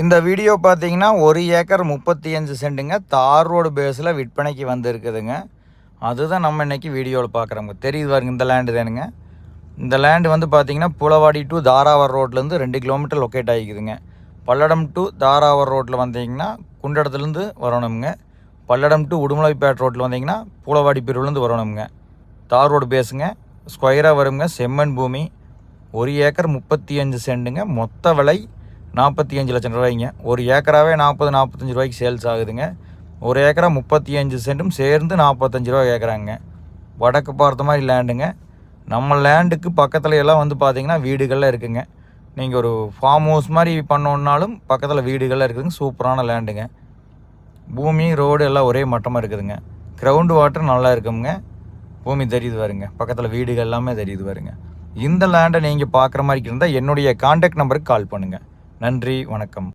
இந்த வீடியோ பார்த்தீங்கன்னா 1 ஏக்கர் 35 சென்ட்டுங்க தார் ரோடு பேஸில் விற்பனைக்கு வந்திருக்குதுங்க. அதுதான் நம்ம இன்றைக்கி வீடியோவில் பார்க்குறோங்க. தெரியுது பாருங்க, இந்த லேண்டு தானுங்க. இந்த லேண்டு வந்து பார்த்தீங்கன்னா புலவாடி டு தாராவர் ரோட்லேருந்து 2 கிலோமீட்டர் லொக்கேட் ஆகிக்குதுங்க. பல்லடம் டு தாராவர் ரோட்டில் வந்தீங்கன்னா குண்டடத்துலேருந்து வரணுங்க. பல்லடம் டு உடுமலைப்பேட் ரோட்டில் வந்தீங்கன்னா புலவாடி பிரிவுலேருந்து வரணுங்க. தார் ரோடு பேஸுங்க, ஸ்கொயராக வருங்க, செம்மண் பூமி. 1 ஏக்கர் 35 சென்ட்டுங்க. மொத்த விலை 45 லட்சம் ரூபாய்ங்க. 1 ஏக்கராகவே 40-45 ரூபாய்க்கு சேல்ஸ் ஆகுதுங்க. 1 ஏக்கரா 35 சென்ட்டும் சேர்ந்து 45 ரூபா கேட்குறாங்க. வடக்கு பார்த்த மாதிரி லேண்டுங்க. நம்ம லேண்டுக்கு பக்கத்தில் எல்லாம் வந்து பார்த்திங்கன்னா வீடுகள்லாம் இருக்குதுங்க. நீங்கள் ஒரு ஃபார்ம் ஹவுஸ் மாதிரி பண்ணோன்னாலும் பக்கத்தில் வீடுகள்லாம் இருக்குதுங்க. சூப்பரான லேண்டுங்க. பூமி ரோடு எல்லாம் ஒரே மட்டமாக இருக்குதுங்க. கிரவுண்டு வாட்டர் நல்லா இருக்குங்க. பூமி தெரியுது பாருங்க, பக்கத்தில் வீடுகள் எல்லாமே தெரியுது பாருங்க. இந்த லேண்டை நீங்கள் பார்க்குற மாதிரி இருந்தால் என்னுடைய கான்டாக்ட் நம்பருக்கு கால் பண்ணுங்கள். நன்றி, வணக்கம்.